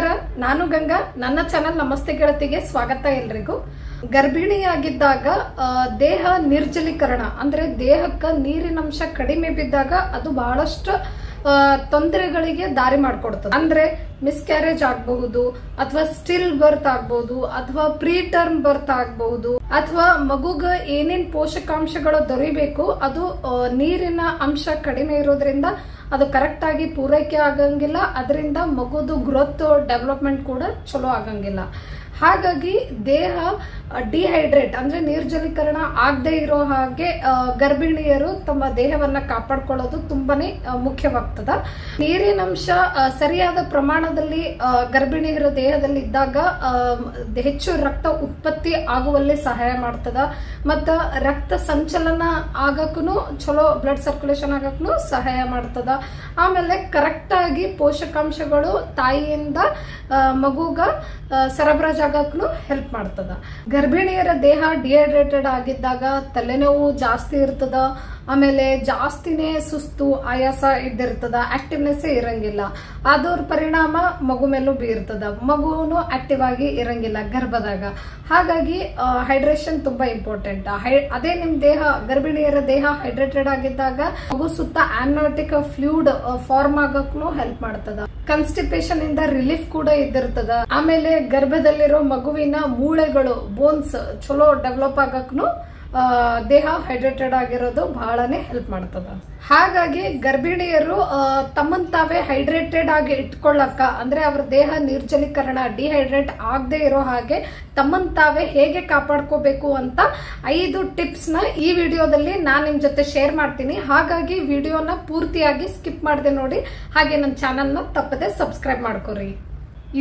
ನಮಸ್ಕಾರ, ನಾನು ಗಂಗಾ. ನನ್ನ ಚಾನೆಲ್ ನಮಸ್ತೆ ಗೆಳತಿಗೆ ಸ್ವಾಗತ. ಎಲ್ರಿಗೂ ಗರ್ಭಿಣಿಯಾಗಿದ್ದಾಗ ದೇಹ ನಿರ್ಜಲೀಕರಣ ಅಂದ್ರೆ ದೇಹಕ್ಕೆ ನೀರಿನಂಶ ಕಡಿಮೆ ಬಿದ್ದಾಗ ಅದು ಬಹಳಷ್ಟು ತೊಂದರೆಗಳಿಗೆ ದಾರಿ ಮಾಡಿಕೊಡ್ತದೆ. ಅಂದ್ರೆ ಮಿಸ್ಕ್ಯಾರೇಜ್ ಆಗಬಹುದು, ಅಥವಾ ಸ್ಟಿಲ್ ಬರ್ತ್ ಆಗಬಹುದು, ಅಥವಾ ಪ್ರೀ ಟರ್ಮ್ ಬರ್ತ್ ಆಗಬಹುದು, ಅಥವಾ ಮಗುಗ ಏನೇನ್ ಪೋಷಕಾಂಶಗಳು ದೊರೆಯಬೇಕು ಅದು ನೀರಿನ ಅಂಶ ಕಡಿಮೆ ಇರೋದ್ರಿಂದ ಅದು ಕರೆಕ್ಟ್ ಆಗಿ ಪೂರೈಕೆ ಆಗಂಗಿಲ್ಲ. ಅದರಿಂದ ಮಗುದು ಗ್ರೋತ್ ಡೆವಲಪ್ಮೆಂಟ್ ಕೂಡ ಚಲೋ ಆಗಂಗಿಲ್ಲ. ಹಾಗಾಗಿ ದೇಹ ಡಿಹೈಡ್ರೇಟ್ ಅಂದ್ರೆ ನಿರ್ಜಲೀಕರಣ ಆಗದೆ ಇರೋ ಹಾಗೆ ಗರ್ಭಿಣಿಯರು ತಮ್ಮ ದೇಹವನ್ನ ಕಾಪಾಡ್ಕೊಳ್ಳೋದು ತುಂಬಾನೇ ಮುಖ್ಯವಾಗ್ತದ. ನೀರಿನಂಶ ಸರಿಯಾದ ಪ್ರಮಾಣದಲ್ಲಿ ಗರ್ಭಿಣಿಯರ ದೇಹದಲ್ಲಿ ಇದ್ದಾಗ ಹೆಚ್ಚು ರಕ್ತ ಉತ್ಪತ್ತಿ ಆಗುವಲ್ಲಿ ಸಹಾಯ ಮಾಡ್ತದ. ಮತ್ತ ರಕ್ತ ಸಂಚಲನ ಆಗಕ್ಕೂ ಚಲೋ ಬ್ಲಡ್ ಸರ್ಕ್ಯುಲೇಷನ್ ಆಗಕ್ಕೂ ಸಹಾಯ ಮಾಡ್ತದ. ಆಮೇಲೆ ಕರೆಕ್ಟ್ ಆಗಿ ಪೋಷಕಾಂಶಗಳು ತಾಯಿಯಿಂದ ಮಗುಗ ಸರಬರಾಜು ಆಗಕ್ಕೂ ಹೆಲ್ಪ್ ಮಾಡ್ತದ. ಗರ್ಭಿಣಿಯರ ದೇಹ ಡಿಹೈಡ್ರೇಟೆಡ್ ಆಗಿದ್ದಾಗ ತಲೆನೋವು ಜಾಸ್ತಿ ಇರ್ತದ. ಆಮೇಲೆ ಜಾಸ್ತಿನೇ ಸುಸ್ತು, ಆಯಾಸ ಇದ್ದಿರ್ತದ, ಆಕ್ಟಿವ್ನೆಸ್ ಇರಂಗಿಲ್ಲ. ಅದರ ಪರಿಣಾಮ ಮಗು ಮೇಲೂ ಬೀರ್ತದ. ಮಗುನು ಆಕ್ಟಿವ್ ಆಗಿ ಇರಂಗಿಲ್ಲ ಗರ್ಭದಾಗ. ಹಾಗಾಗಿ ಹೈಡ್ರೇಷನ್ ತುಂಬಾ ಇಂಪಾರ್ಟೆಂಟ್. ಅದೇ ನಿಮ್ ದೇಹ, ಗರ್ಭಿಣಿಯರ ದೇಹ ಹೈಡ್ರೇಟೆಡ್ ಆಗಿದ್ದಾಗ ಮಗು ಸುತ್ತ ಆಮ್ನಿಯೋಟಿಕ್ ಫ್ಲೂಯಿಡ್ ಫಾರ್ಮ್ ಆಗಕ್ಕೂ ಹೆಲ್ಪ್ ಮಾಡ್ತದ. ಕಾನ್ಸ್ಟಿಪೇಷನ್ ಇಂದ ರಿಲೀಫ್ ಕೂಡ ಇದ್ದಿರ್ತದ. ಆಮೇಲೆ ಗರ್ಭದಲ್ಲಿರೋ ಮಗುವಿನ ಮೂಳೆಗಳು, ಬೋನ್ಸ್ ಚಲೋ ಡೆವಲಪ್ ಆಗಕ್ಕೂ ದೇಹ ಹೈಡ್ರೇಟೆಡ್ ಆಗಿರೋದು ಬಹಳನೇ ಹೆಲ್ಪ್ ಮಾಡ್ತದ. ಹಾಗಾಗಿ ಗರ್ಭಿಣಿಯರು ತಮ್ಮನ್ ತಾವೇ ಹೈಡ್ರೇಟೆಡ್ ಆಗಿ ಇಟ್ಕೊಳ್ಳಕ್ಕ, ಅಂದ್ರೆ ಅವ್ರ ದೇಹ ನಿರ್ಜಲೀಕರಣ ಡಿಹೈಡ್ರೇಟ್ ಆಗದೆ ಇರೋ ಹಾಗೆ ತಮ್ಮನ್ ತಾವೇ ಹೇಗೆ ಕಾಪಾಡ್ಕೋಬೇಕು ಅಂತ 5 ಟಿಪ್ಸ್ ನ ಈ ವಿಡಿಯೋದಲ್ಲಿ ನಾನ್ ನಿಮ್ ಜೊತೆ ಶೇರ್ ಮಾಡ್ತೀನಿ. ಹಾಗಾಗಿ ವಿಡಿಯೋನ ಪೂರ್ತಿಯಾಗಿ ಸ್ಕಿಪ್ ಮಾಡದೆ ನೋಡಿ. ಹಾಗೆ ನನ್ನ ಚಾನೆಲ್ ನ ತಪ್ಪದೆ ಸಬ್ಸ್ಕ್ರೈಬ್ ಮಾಡ್ಕೋರಿ.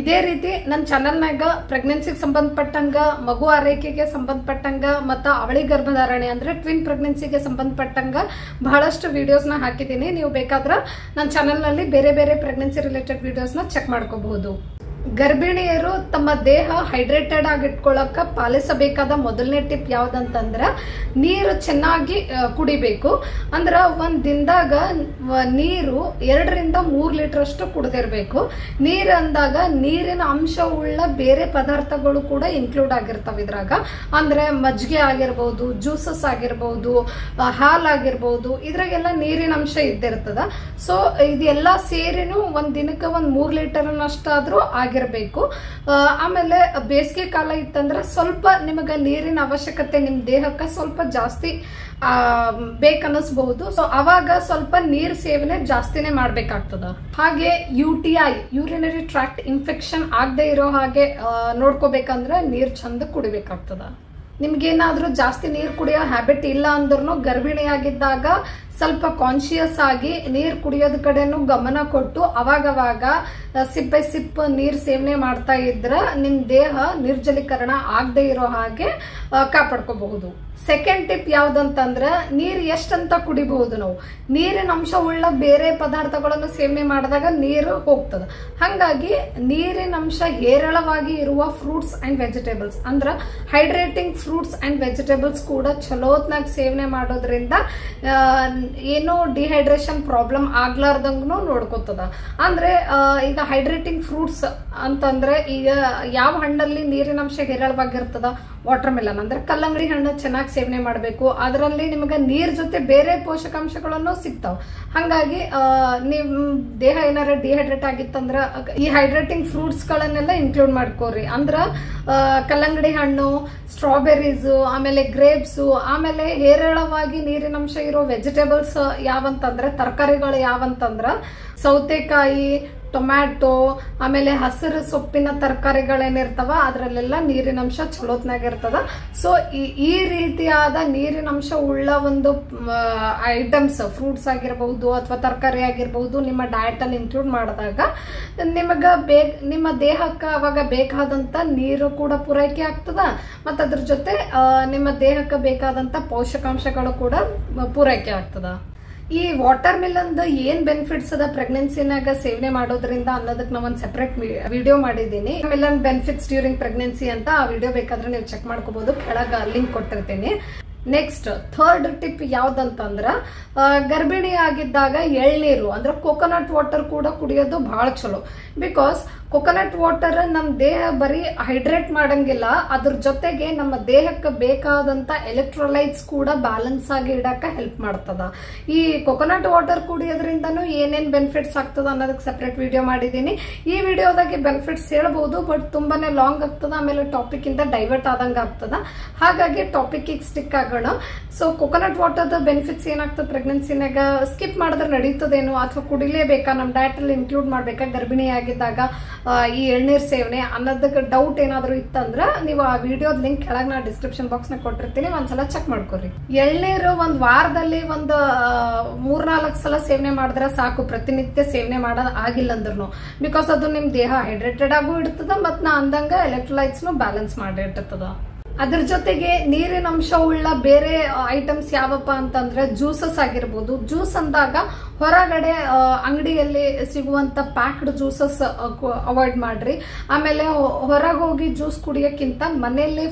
ಇದೇ ರೀತಿ ನನ್ನ ಚಾನೆಲ್ನಾಗ ಪ್ರೆಗ್ನೆನ್ಸಿಗೆ ಸಂಬಂಧಪಟ್ಟಂಗ, ಮಗು ಆರೈಕೆಗೆ ಸಂಬಂಧಪಟ್ಟಂಗ, ಮತ್ತ ಅವಳಿ ಗರ್ಭಧಾರಣೆ ಅಂದ್ರೆ ಟ್ವಿನ್ ಪ್ರೆಗ್ನೆನ್ಸಿಗೆ ಸಂಬಂಧಪಟ್ಟಂಗ ಬಹಳಷ್ಟು ವಿಡಿಯೋಸ್ನ ಹಾಕಿದ್ದೀನಿ. ನೀವು ಬೇಕಾದ್ರೆ ನನ್ನ ಚಾನೆಲ್ ನಲ್ಲಿ ಬೇರೆ ಬೇರೆ ಪ್ರೆಗ್ನೆನ್ಸಿ ರಿಲೇಟೆಡ್ ವಿಡಿಯೋಸ್ನ ಚೆಕ್ ಮಾಡ್ಕೋಬಹುದು. ಗರ್ಭಿಣಿಯರು ತಮ್ಮ ದೇಹ ಹೈಡ್ರೇಟೆಡ್ ಆಗಿ ಇಟ್ಕೊಳ್ಳಕ ಪಾಲಿಸಬೇಕಾದ ಮೊದಲನೇ ಟಿಪ್ ಯಾವ್ದಂತಂದ್ರ ನೀರು ಚೆನ್ನಾಗಿ ಕುಡಿಬೇಕು. ಅಂದ್ರ ಒಂದ್ ದಿನದಾಗ ನೀರು 2 ರಿಂದ 3 ಲೀಟರ್ ಅಷ್ಟು ಕುಡಿದಿರ್ಬೇಕು. ನೀರ್ ಅಂದಾಗ ನೀರಿನ ಅಂಶ ಉಳ್ಳ ಬೇರೆ ಪದಾರ್ಥಗಳು ಕೂಡ ಇನ್ಕ್ಲೂಡ್ ಆಗಿರ್ತಾವ ಇದ್ರಾಗ. ಅಂದ್ರೆ ಮಜ್ಜಿಗೆ ಆಗಿರ್ಬಹುದು, ಜ್ಯೂಸಸ್ ಆಗಿರ್ಬಹುದು, ಹಾಲಾಗಿರ್ಬಹುದು, ಇದ್ರಾಗೆಲ್ಲ ನೀರಿನ ಅಂಶ ಇದ್ದಿರ್ತದ. ಸೊ ಇದೆಲ್ಲ ಸೇರಿನೂ ಒಂದ್ ದಿನಕ್ಕೆ 3 ಲೀಟರ್ ಅಷ್ಟಾದ್ರೂ ಆಗಿರ್ಬೇಕು. ಆಮೇಲೆ ಬೇಸಿಗೆ ಕಾಲ ಇತ್ತಂದ್ರೆ ಸ್ವಲ್ಪ ನಿಮಗ ನೀರಿನ ಅವಶ್ಯಕತೆ ನಿಮ್ ದೇಹಕ್ಕೆ ಸ್ವಲ್ಪ ಜಾಸ್ತಿ ಬೇಕನ್ನಿಸಬಹುದು. ಸೊ ಅವಾಗ ಸ್ವಲ್ಪ ನೀರ್ ಸೇವನೆ ಜಾಸ್ತಿನೇ ಮಾಡ್ಬೇಕಾಗ್ತದ. ಹಾಗೆ UTI ಯೂರಿನರಿ ಟ್ರಾಕ್ಟ್ ಇನ್ಫೆಕ್ಷನ್ ಆಗದೆ ಇರೋ ಹಾಗೆ ನೋಡ್ಕೋಬೇಕಂದ್ರೆ ನೀರ್ ಚಂದ ಕುಡಿಬೇಕಾಗ್ತದ. ನಿಮ್ಗೇನಾದ್ರೂ ಜಾಸ್ತಿ ನೀರ್ ಕುಡಿಯೋ ಹ್ಯಾಬಿಟ್ ಇಲ್ಲ ಅಂದ್ರೂ ಗರ್ಭಿಣಿಯಾಗಿದ್ದಾಗ ಸ್ವಲ್ಪ ಕಾನ್ಶಿಯಸ್ ಆಗಿ ನೀರ್ ಕುಡಿಯೋದ್ ಕಡೆನೂ ಗಮನ ಕೊಟ್ಟು ಅವಾಗವಾಗ ಸಿಪ್ ಬೈ ಸಿಪ್ ನೀರ್ ಸೇವನೆ ಮಾಡ್ತಾ ಇದ್ರ ನಿಮ್ ದೇಹ ನಿರ್ಜಲೀಕರಣ ಆಗದೆ ಇರೋ ಹಾಗೆ ಕಾಪಾಡ್ಕೋಬಹುದು. ಸೆಕೆಂಡ್ ಟಿಪ್ ಯಾವ್ದಂತಂದ್ರ ನೀರ್ ಎಷ್ಟಂತ ಕುಡಿಬಹುದು. ನಾವು ನೀರಿನ ಅಂಶ ಉಳ್ಳ ಬೇರೆ ಪದಾರ್ಥಗಳನ್ನು ಸೇವನೆ ಮಾಡಿದಾಗ ನೀರು ಹೋಗ್ತದ. ಹಂಗಾಗಿ ನೀರಿನ ಅಂಶ ಹೇರಳವಾಗಿ ಇರುವ ಫ್ರೂಟ್ಸ್ ಅಂಡ್ ವೆಜಿಟೇಬಲ್ಸ್ ಅಂದ್ರ ಹೈಡ್ರೇಟಿಂಗ್ ಫ್ರೂಟ್ಸ್ ಅಂಡ್ ವೆಜಿಟೇಬಲ್ಸ್ ಕೂಡ ಚಲೋತ್ನಾಗ ಸೇವನೆ ಮಾಡೋದ್ರಿಂದ ಏನೋ ಡಿಹೈಡ್ರೇಷನ್ ಪ್ರಾಬ್ಲಮ್ ಆಗ್ಲಾರ್ದಂಗೂ ನೋಡ್ಕೋತದ. ಅಂದ್ರೆ ಈಗ ಹೈಡ್ರೇಟಿಂಗ್ ಫ್ರೂಟ್ಸ್ ಅಂತಂದ್ರೆ ಈಗ ಯಾವ ಹಣ್ಣಲ್ಲಿ ನೀರಿನ ಅಂಶ ಹೇರಳವಾಗಿರ್ತದ, ವಾಟರ್ ಮೆಲನ್ ಅಂದ್ರೆ ಕಲ್ಲಂಗಡಿ ಹಣ್ಣು ಚೆನ್ನಾಗಿ ಸೇವನೆ ಮಾಡಬೇಕು. ಅದರಲ್ಲಿ ನಿಮಗೆ ನೀರ್ ಜೊತೆ ಬೇರೆ ಪೋಷಕಾಂಶಗಳನ್ನು ಸಿಗ್ತಾವ. ಹಂಗಾಗಿ ನಿಮ್ ದೇಹ ಏನಾರ ಡಿಹೈಡ್ರೇಟ್ ಆಗಿತ್ತಂದ್ರ ಈ ಹೈಡ್ರೇಟಿಂಗ್ ಫ್ರೂಟ್ಸ್ ಗಳನ್ನೆಲ್ಲ ಇನ್ಕ್ಲೂಡ್ ಮಾಡ್ಕೋರಿ. ಅಂದ್ರ ಕಲ್ಲಂಗಡಿ ಹಣ್ಣು, ಸ್ಟ್ರಾಬೆರೀಸ್, ಆಮೇಲೆ ಗ್ರೇಪ್ಸ್, ಆಮೇಲೆ ಹೇರಳವಾಗಿ ನೀರಿನಂಶ ಇರೋ ವೆಜಿಟೇಬಲ್ಸ್ ಯಾವಂತಂದ್ರೆ, ತರಕಾರಿಗಳು ಯಾವಂತಂದ್ರ ಸೌತೆಕಾಯಿ, ಟೊಮ್ಯಾಟೊ, ಆಮೇಲೆ ಹಸಿರು ಸೊಪ್ಪಿನ ತರಕಾರಿಗಳೇನಿರ್ತಾವ ಅದ್ರಲ್ಲೆಲ್ಲ ನೀರಿನಂಶ ಚಲೋತ್ನಾಗಿರ್ತದ. ಸೊ ಈ ರೀತಿಯಾದ ನೀರಿನಂಶ ಉಳ್ಳ ಒಂದು ಐಟಮ್ಸ್, ಫ್ರೂಟ್ಸ್ ಆಗಿರಬಹುದು ಅಥವಾ ತರಕಾರಿ ಆಗಿರಬಹುದು, ನಿಮ್ಮ ಡಯಟ್ ಅಲ್ಲಿ ಇನ್ಕ್ಲೂಡ್ ಮಾಡಿದಾಗ ನಿಮಗ ನಿಮ್ಮ ದೇಹಕ್ಕೆ ಅವಾಗ ಬೇಕಾದಂತ ನೀರು ಕೂಡ ಪೂರೈಕೆ ಆಗ್ತದ. ಮತ್ತ ಅದ್ರ ಜೊತೆ ನಿಮ್ಮ ದೇಹಕ್ಕೆ ಬೇಕಾದಂತ ಪೋಷಕಾಂಶಗಳು ಕೂಡ ಪೂರೈಕೆ ಆಗ್ತದ. ಈ ವಾಟರ್ ಮಿಲನ್ ಏನ್ ಬೆನಿಫಿಟ್ಸ್ ಅದ ಪ್ರೆಗ್ನೆನ್ಸಿನಾಗ ಸೇವನೆ ಮಾಡೋದ್ರಿಂದ ಅನ್ನೋದಕ್ಕೆ ನಾ ಒಂದು ಸೆಪರೇಟ್ ವಿಡಿಯೋ ಮಾಡಿದ್ದೀನಿ. ಮಿಲನ್ ಬೆನಿಫಿಟ್ಸ್ ಡ್ಯೂರಿಂಗ್ ಪ್ರೆಗ್ನೆನ್ಸಿ ಅಂತ. ಆ ವಿಡಿಯೋ ಬೇಕಾದ್ರೆ ನೀವು ಚೆಕ್ ಮಾಡ್ಕೋಬಹುದು, ಕೆಳಗ ಲಿಂಕ್ ಕೊಟ್ಟಿರ್ತೀನಿ. ನೆಕ್ಸ್ಟ್ ಥರ್ಡ್ ಟಿಪ್ ಯಾವ್ದಂತಂದ್ರ ಗರ್ಭಿಣಿ ಆಗಿದ್ದಾಗ ಎಳ್ನೀರು ಅಂದ್ರೆ ಕೋಕೋನಟ್ ವಾಟರ್ ಕೂಡ ಕುಡಿಯೋದು ಬಹಳ ಚಲೋ. ಬಿಕಾಸ್ ಕೊಕೊನಟ್ ವಾಟರ್ ನಮ್ಮ ದೇಹ ಬರೀ ಹೈಡ್ರೇಟ್ ಮಾಡಂಗಿಲ್ಲ, ಅದ್ರ ಜೊತೆಗೆ ನಮ್ಮ ದೇಹಕ್ಕೆ ಬೇಕಾದಂತ ಎಲೆಕ್ಟ್ರೋಲೈಟ್ಸ್ ಕೂಡ ಬ್ಯಾಲೆನ್ಸ್ ಆಗಿ ಇಡಕ ಹೆಲ್ಪ್ ಮಾಡ್ತದ. ಈ ಕೊಕೊನಟ್ ವಾಟರ್ ಕುಡಿಯೋದ್ರಿಂದನೂ ಏನೇನ್ ಬೆನಿಫಿಟ್ಸ್ ಆಗ್ತದ ಅನ್ನೋದಕ್ಕೆ ಸೆಪರೇಟ್ ವಿಡಿಯೋ ಮಾಡಿದೀನಿ. ಈ ವಿಡಿಯೋದಾಗೆ ಬೆನಿಫಿಟ್ಸ್ ಹೇಳ್ಬಹುದು, ಬಟ್ ತುಂಬಾನೇ ಲಾಂಗ್ ಆಗ್ತದ, ಆಮೇಲೆ ಟಾಪಿಕ್ ಇಂದ ಡೈವರ್ಟ್ ಆದಂಗ ಆಗ್ತದ. ಹಾಗಾಗಿ ಟಾಪಿಕ್ ಸ್ಟಿಕ್ ಆಗೋಣ. ಸೊ ಕೊಕೊನಟ್ ವಾಟರ್ ಬೆನಿಫಿಟ್ಸ್ ಏನಾಗ್ತದೆ ಪ್ರೆಗ್ನೆನ್ಸಿನಾಗ, ಸ್ಕಿಪ್ ಮಾಡಿದ್ರೆ ನಡೀತದೇನು ಅಥವಾ ಕುಡಿಲೇಬೇಕಾ, ನಮ್ಮ ಡಯಟ್ ಅಲ್ಲಿ ಇನ್ಕ್ಲೂಡ್ ಮಾಡ್ಬೇಕಾ ಗರ್ಭಿಣಿ ಆಗಿದ್ದಾಗ ಈ ಎಳ್ನೀರ್ ಸೇವನೆ ಅನ್ನೋದಕ್ಕೆ ಡೌಟ್ ಏನಾದ್ರು ಇತ್ತಂದ್ರ ನೀವು ಆ ವಿಡಿಯೋದ ಲಿಂಕ್ ಕೆಳಗೆ ನಾ ಡಿಸ್ಕ್ರಿಪ್ಷನ್ ಬಾಕ್ಸ್ ನಾಗ ಕೊಟ್ಟಿರ್ತೀನಿ, ಒಂದ್ಸಲ ಚೆಕ್ ಮಾಡ್ಕೊರಿ. ಎಳ್ನೀರು ಒಂದ್ ವಾರದಲ್ಲಿ ಒಂದು 3-4 ಸಲ ಸೇವನೆ ಮಾಡಿದ್ರೆ ಸಾಕು, ಪ್ರತಿನಿತ್ಯ ಸೇವನೆ ಮಾಡೋದು ಆಗಿಲ್ಲ ಅಂದ್ರೂ, ಬಿಕಾಸ್ ಅದು ನಿಮ್ ದೇಹ ಹೈಡ್ರೇಟೆಡ್ ಆಗು ಇಡ್ತದ ಮತ್ ನಾ ಅಂದಂಗ ಎಲೆಕ್ಟ್ರೋಲೈಟ್ಸ್ ಬ್ಯಾಲೆನ್ಸ್ ಮಾಡಿ ಇಟ್ಟಿರ್ತದ. ಅದ್ರ ಜೊತೆಗೆ ನೀರಿನ ಅಂಶ ಉಳ್ಳ ಬೇರೆ ಐಟಮ್ಸ್ ಯಾವಪ್ಪ ಅಂತಂದ್ರೆ ಜ್ಯೂಸಸ್ ಆಗಿರ್ಬೋದು. ಜ್ಯೂಸ್ ಅಂದಾಗ ಹೊರಗಡೆ ಅಂಗಡಿಯಲ್ಲಿ ಸಿಗುವಂತ ಪ್ಯಾಕ್ಡ್ ಜ್ಯೂಸಸ್ ಅವಾಯ್ಡ್ ಮಾಡ್ರಿ. ಆಮೇಲೆ ಹೊರಗೆ ಹೋಗಿ ಜ್ಯೂಸ್ ಕುಡಿಯೋಕ್ಕಿಂತ ಮನೆಯಲ್ಲೇ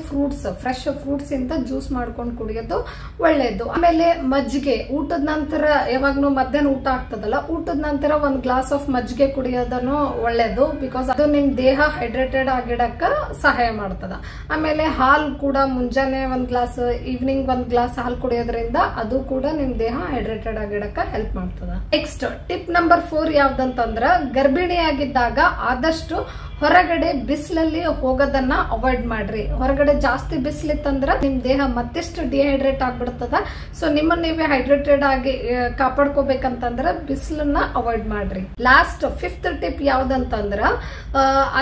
ಫ್ರೆಶ್ ಫ್ರೂಟ್ಸ್ ಇಂದ ಜ್ಯೂಸ್ ಮಾಡ್ಕೊಂಡು ಕುಡಿಯೋದು ಒಳ್ಳೇದು. ಆಮೇಲೆ ಮಜ್ಜಿಗೆ ಊಟದ ನಂತರ, ಯಾವಾಗ್ಲೂ ಮಧ್ಯಾಹ್ನ ಊಟ ಆಗ್ತದಲ್ಲ, ಊಟದ ನಂತರ ಒಂದ್ ಗ್ಲಾಸ್ ಆಫ್ ಮಜ್ಜಿಗೆ ಕುಡಿಯೋದನ್ನು ಒಳ್ಳೇದು, ಬಿಕಾಸ್ ಅದು ನಿಮ್ ದೇಹ ಹೈಡ್ರೇಟೆಡ್ ಆಗಿಡಕ್ಕ ಸಹಾಯ ಮಾಡ್ತದ. ಆಮೇಲೆ ಹಾಲು ಕೂಡ ಮುಂಜಾನೆ ಒಂದ್ ಗ್ಲಾಸ್, ಈವ್ನಿಂಗ್ ಒಂದ್ ಗ್ಲಾಸ್ ಹಾಲು ಕುಡಿಯೋದ್ರಿಂದ ಅದು ಕೂಡ ನಿಮ್ ದೇಹ ಹೈಡ್ರೇಟೆಡ್ ಆಗಿಡಕ್ಕ ಹೆಲ್ಪ್ ಮಾಡ್ತದ. ನೆಕ್ಸ್ಟ್ ಟಿಪ್ ನಂಬರ್ 4 ಯಾವ್ದಂತಂದ್ರ, ಗರ್ಭಿಣಿಯಾಗಿದ್ದಾಗ ಆದಷ್ಟು ಹೊರಗಡೆ ಬಿಸಿಲಲ್ಲಿ ಹೋಗೋದನ್ನ ಅವಾಯ್ಡ್ ಮಾಡ್ರಿ. ಹೊರಗಡೆ ಜಾಸ್ತಿ ಬಿಸಿಲಿತ್ತಂದ್ರ ನಿಮ್ ದೇಹ ಮತ್ತಿಷ್ಟು ಡಿಹೈಡ್ರೇಟ್ ಆಗ್ಬಿಡ್ತದ. ಸೊ ನಿಮ್ಮನ್ನ ನೀವೇ ಹೈಡ್ರೇಟೆಡ್ ಆಗಿ ಕಾಪಾಡ್ಕೋಬೇಕಂತಂದ್ರ ಬಿಸಿಲನ್ನ ಅವಾಯ್ಡ್ ಮಾಡ್ರಿ. ಲಾಸ್ಟ್ 5th ಟಿಪ್ ಯಾವ್ದಂತಂದ್ರ,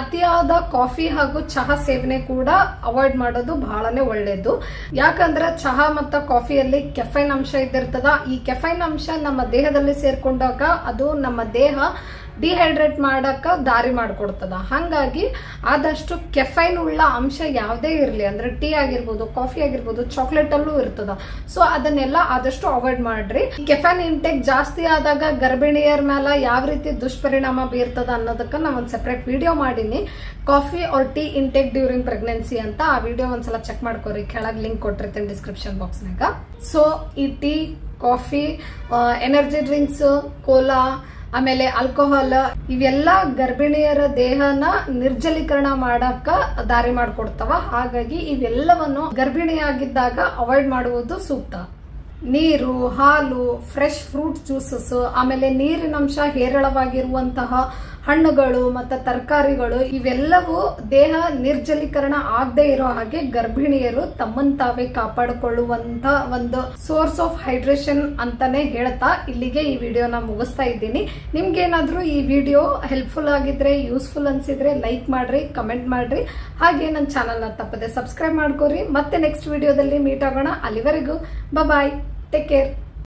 ಅತಿಯಾದ ಕಾಫಿ ಹಾಗೂ ಚಹಾ ಸೇವನೆ ಕೂಡ ಅವಾಯ್ಡ್ ಮಾಡೋದು ಬಹಳನೇ ಒಳ್ಳೇದು. ಯಾಕಂದ್ರ ಚಹಾ ಮತ್ತು ಕಾಫಿಯಲ್ಲಿ ಕೆಫೈನ್ ಅಂಶ ಇದ್ದಿರ್ತದ. ಈ ಕೆಫೈನ್ ಅಂಶ ನಮ್ಮ ದೇಹದಲ್ಲಿ ಸೇರ್ಕೊಂಡಾಗ ಅದು ನಮ್ಮ ದೇಹ ಡಿಹೈಡ್ರೇಟ್ ಮಾಡಕ ದಾರಿ ಮಾಡ್ಕೊಡ್ತದ. ಹಾಗಾಗಿ ಆದಷ್ಟು ಕೆಫೈನ್ ಉಳ್ಳ ಅಂಶ ಯಾವುದೇ ಇರಲಿ, ಅಂದ್ರೆ ಟೀ ಆಗಿರ್ಬೋದು, ಕಾಫಿ ಆಗಿರ್ಬೋದು, ಚಾಕ್ಲೇಟ್ ಅಲ್ಲೂ ಇರ್ತದ. ಸೊ ಅದನ್ನೆಲ್ಲ ಆದಷ್ಟು ಅವಾಯ್ಡ್ ಮಾಡ್ರಿ. ಕೆಫೈನ್ ಇಂಟೇಕ್ ಜಾಸ್ತಿ ಆದಾಗ ಗರ್ಭಿಣಿಯರ ಮೇಲೆ ಯಾವ ರೀತಿ ದುಷ್ಪರಿಣಾಮ ಬೀರ್ತದ ಅನ್ನೋದಕ್ಕ ನಾ ಒಂದ್ ಸೆಪರೇಟ್ ವಿಡಿಯೋ ಮಾಡೀನಿ, coffee or tea intake during pregnancy ಅಂತ. ಆ ವಿಡಿಯೋ ಒಂದ್ಸಲ ಚೆಕ್ ಮಾಡ್ಕೋರಿ, ಕೆಳಗೆ ಲಿಂಕ್ ಕೊಟ್ಟಿರ್ತೀನಿ ಡಿಸ್ಕ್ರಿಪ್ಷನ್ ಬಾಕ್ಸ್ ನಾಗ. ಸೊ ಈ tea, coffee, energy drinks, Cola, ಆಮೇಲೆ ಆಲ್ಕೋಹಾಲ್ ಇವೆಲ್ಲ ಗರ್ಭಿಣಿಯರ ದೇಹನ ನಿರ್ಜಲೀಕರಣ ಮಾಡಕ ದಾರಿ ಮಾಡ್ಕೊಡ್ತಾವ. ಹಾಗಾಗಿ ಇವೆಲ್ಲವನ್ನು ಗರ್ಭಿಣಿಯಾಗಿದ್ದಾಗ ಅವಾಯ್ಡ್ ಮಾಡುವುದು ಸೂಕ್ತ. ನೀರು, ಹಾಲು, ಫ್ರೆಶ್ ಫ್ರೂಟ್ ಜ್ಯೂಸಸ್, ಆಮೇಲೆ ನೀರಿನಂಶ ಹೇರಳವಾಗಿರುವಂತಹ ಹಣ್ಣುಗಳು ಮತ್ತು ತರಕಾರಿಗಳು ಇವೆಲ್ಲವೂ ದೇಹ ನಿರ್ಜಲೀಕರಣ ಆಗದೆ ಇರೋ ಹಾಗೆ ಗರ್ಭಿಣಿಯರು ತಮ್ಮನ್ ತಾವೇ ಕಾಪಾಡಿಕೊಳ್ಳುವಂತ ಒಂದು ಸೋರ್ಸ್ ಆಫ್ ಹೈಡ್ರೇಷನ್ ಅಂತಾನೆ ಹೇಳ್ತಾ ಇಲ್ಲಿಗೆ ಈ ವಿಡಿಯೋನ ಮುಗಿಸ್ತಾ ಇದ್ದೀನಿ. ನಿಮ್ಗೇನಾದ್ರೂ ಈ ವಿಡಿಯೋ ಹೆಲ್ಪ್ಫುಲ್ ಆಗಿದ್ರೆ, ಯೂಸ್ಫುಲ್ ಅನ್ಸಿದ್ರೆ ಲೈಕ್ ಮಾಡ್ರಿ, ಕಮೆಂಟ್ ಮಾಡ್ರಿ, ಹಾಗೆ ನನ್ನ ಚಾನಲ್ನ ತಪ್ಪದೆ ಸಬ್ಸ್ಕ್ರೈಬ್ ಮಾಡ್ಕೋರಿ. ಮತ್ತೆ ನೆಕ್ಸ್ಟ್ ವಿಡಿಯೋದಲ್ಲಿ ಮೀಟ್ ಆಗೋಣ. ಅಲ್ಲಿವರೆಗೂ ಬಾಯ್, ಟೇಕ್ ಕೇರ್.